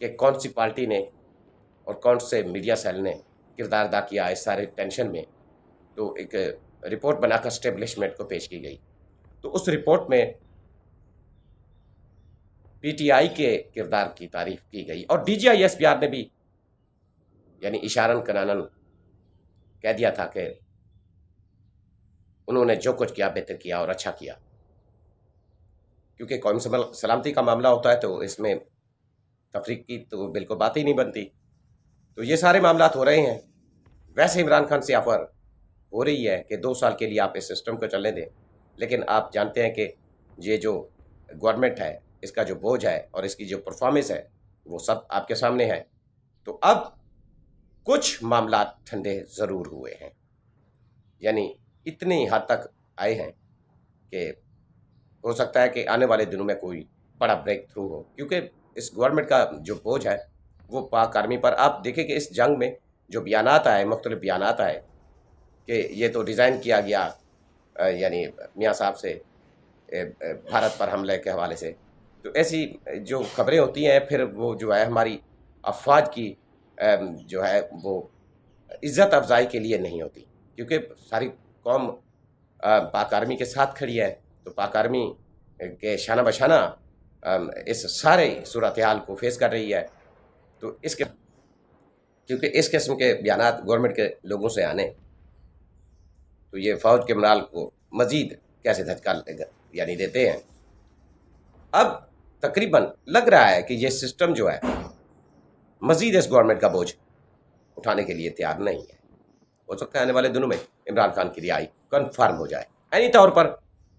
کہ کون سی پارٹی نے اور کون سے میڈیا سیل نے کردار ادا کیا اس سارے ٹینشن میں، تو ایک رپورٹ بنا کر اسٹیبلشمنٹ کو پیش کی گئی۔ تو اس رپورٹ میں پی ٹی آئی کے کردار کی تعریف کی گئی، اور D G I S P R نے بھی یعنی اشارن کنانن کہہ دیا تھا کہ انہوں نے جو کچھ کیا بہتر کیا اور اچھا کیا، کیونکہ قومی سلامتی کا معاملہ ہوتا ہے تو اس میں تفریق کی تو بالکل بات ہی نہیں بنتی۔ تو یہ سارے معاملات ہو رہے ہیں۔ ویسے عمران خان سے آفر ہو رہی ہے کہ 2 سال کے لیے آپ اس سسٹم کو چلنے دیں، لیکن آپ جانتے ہیں کہ یہ جو گورنمنٹ ہے اس کا جو بوجھ ہے اور اس کی جو پرفارمنس ہے وہ سب آپ کے سامنے ہے۔ تو اب کچھ معاملات ٹھنڈے ضرور ہوئے ہیں، یعنی اتنی حد تک آئے ہیں کہ ہو سکتا ہے کہ آنے والے دنوں میں کوئی بڑا بریک تھرو ہو، کیونکہ اس گورنمنٹ کا جو بوجھ ہے وہ پاک آرمی پر۔ آپ دیکھیں کہ اس جنگ میں جو بیانات آئے، مختلف بیانات آئے کہ یہ تو ڈیزائن کیا گیا یعنی میاں صاحب سے بھارت پر حملے کے حوالے سے، تو ایسی جو خبریں ہوتی ہیں پھر وہ جو ہے ہماری افواج کی جو ہے وہ عزت افزائی کے لیے نہیں ہوتی، کیونکہ ساری قوم پاک آرمی کے ساتھ کھڑی ہے، تو پاک آرمی کے شانہ بشانہ اس سارے صورتحال کو فیس کر رہی ہے۔ تو کیونکہ اس قسم کے بیانات گورنمنٹ کے لوگوں سے آنے تو یہ فوج کے مرال کو مزید کیسے دھچکا یعنی دیتے ہیں۔ اب تقریباً لگ رہا ہے کہ یہ سسٹم جو ہے مزید اس گورنمنٹ کا بوجھ اٹھانے کے لیے تیار نہیں ہے۔ ہو سکتا ہے آنے والے دنوں میں عمران خان کی رہائی کنفرم ہو جائے، عینی طور پر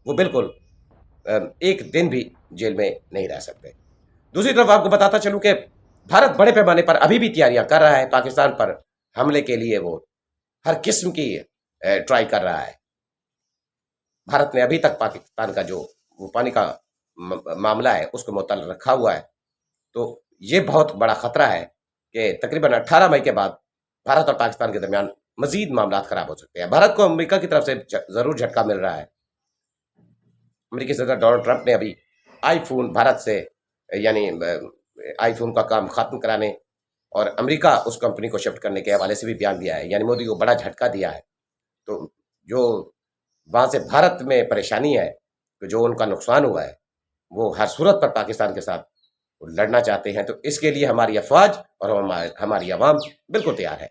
وہ بالکل ایک دن بھی جیل میں نہیں رہ سکتے۔ دوسری طرف آپ کو بتاتا چلوں کہ بھارت بڑے پیمانے پر ابھی بھی تیاریاں کر رہا ہے پاکستان پر حملے کے لیے، وہ ہر قسم کی ٹرائی کر رہا ہے۔ بھارت نے ابھی تک پاکستان کا جو وہ پانی کا معاملہ ہے اس کو معطل رکھا ہوا ہے، تو یہ بہت بڑا خطرہ ہے کہ تقریباً 18 مئی کے بعد بھارت اور پاکستان کے درمیان مزید معاملات خراب ہو سکتے ہیں۔ بھارت کو امریکہ کی طرف سے ضرور جھٹکا مل رہا ہے۔ امریکی صدر ڈونلڈ ٹرمپ نے ابھی آئی فون بھارت سے یعنی آئی فون کا کام ختم کرانے اور امریکہ اس کمپنی کو شفٹ کرنے کے حوالے سے بھی بیان دیا ہے، یعنی مودی کو بڑا جھٹکا دیا ہے۔ تو جو وہاں سے بھارت میں پریشانی ہے، جو ان کا نقصان ہوا ہے، وہ ہر صورت پر پاکستان کے ساتھ لڑنا چاہتے ہیں، تو اس کے لیے ہماری افواج اور ہماری عوام بالکل تیار ہے۔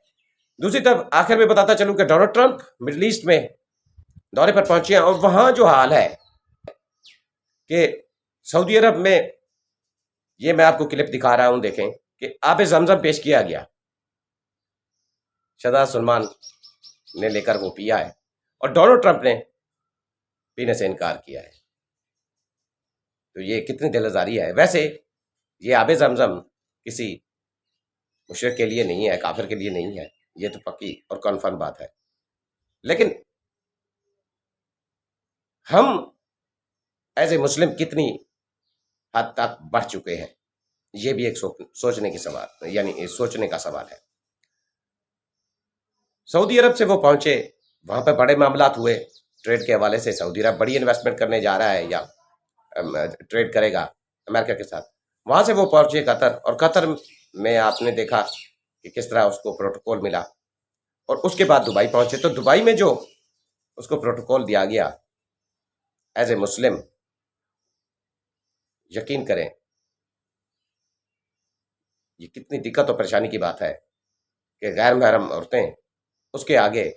دوسری طرف آخر میں بتاتا چلوں کہ ڈونلڈ ٹرمپ مڈل ایسٹ میں دورے پر پہنچے ہیں، اور وہاں جو حال ہے کہ سعودی عرب میں، یہ میں آپ کو کلپ دکھا رہا ہوں، دیکھیں کہ آب زمزم پیش کیا گیا، شہزادہ سلمان نے لے کر وہ پیا ہے اور ڈونلڈ ٹرمپ نے پینے سے انکار کیا ہے۔ تو یہ کتنی دل آزاری ہے۔ ویسے یہ آب زمزم کسی مشرک کے لیے نہیں ہے، کافر کے لیے نہیں ہے، یہ تو پکی اور کنفرم بات ہے، لیکن ہم ایز اے مسلم کتنی حد تک بڑھ چکے ہیں، یہ بھی ایک سوچنے کی سوال یعنی سوچنے کا سوال ہے۔ سعودی عرب سے وہ پہنچے، وہاں پہ بڑے معاملات ہوئے ٹریڈ کے حوالے سے۔ سعودی عرب بڑی انویسٹمنٹ کرنے جا رہا ہے یا ٹریڈ کرے گا امریکہ کے ساتھ۔ وہاں سے وہ پہنچے قطر، اور قطر میں آپ نے دیکھا کہ کس طرح اس کو پروٹوکول ملا، اور اس کے بعد دبئی پہنچے۔ تو دبئی میں جو اس کو پروٹوکول دیا گیا ایز اے مسلم، یقین کریں یہ کتنی دقت اور پریشانی کی بات ہے کہ غیر محرم عورتیں اس کے آگے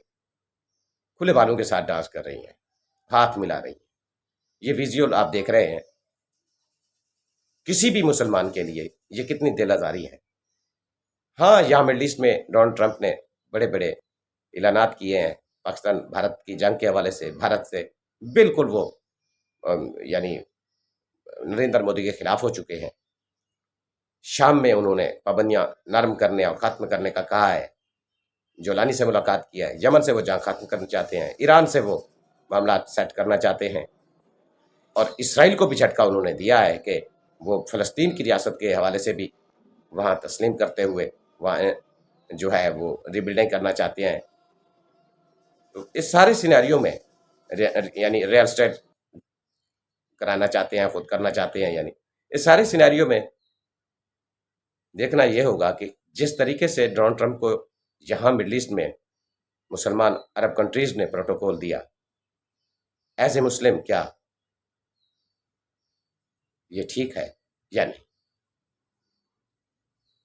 کھلے بالوں کے ساتھ ڈانس کر رہی ہیں، ہاتھ ملا رہی ہیں۔ یہ ویژول آپ دیکھ رہے ہیں، کسی بھی مسلمان کے لیے یہ کتنی دل آزاری ہے۔ ہاں، یہاں مڈل ایسٹ میں ڈونلڈ ٹرمپ نے بڑے بڑے اعلانات کیے ہیں پاکستان بھارت کی جنگ کے حوالے سے، بھارت سے بالکل وہ یعنی نریندر مودی کے خلاف ہو چکے ہیں۔ شام میں انہوں نے پابندیاں نرم کرنے اور ختم کرنے کا کہا ہے، جولانی سے ملاقات کیا ہے، یمن سے وہ جنگ ختم کرنا چاہتے ہیں، ایران سے وہ معاملات سیٹ کرنا چاہتے ہیں، اور اسرائیل کو بھی جھٹکا انہوں نے دیا ہے کہ وہ فلسطین کی ریاست کے حوالے سے بھی وہاں تسلیم کرتے ہوئے وہاں جو ہے وہ ریبلڈنگ کرنا چاہتے ہیں۔ تو اس سارے سینیریو میں یعنی ریئل اسٹیٹ کرانا چاہتے ہیں، خود کرنا چاہتے ہیں، یعنی اس سارے سینیریو میں دیکھنا یہ ہوگا کہ جس طریقے سے ڈونلڈ ٹرمپ کو یہاں مڈل ایسٹ میں مسلمان عرب کنٹریز نے پروٹوکول دیا، ایز اے مسلم کیا یہ ٹھیک ہے یا نہیں؟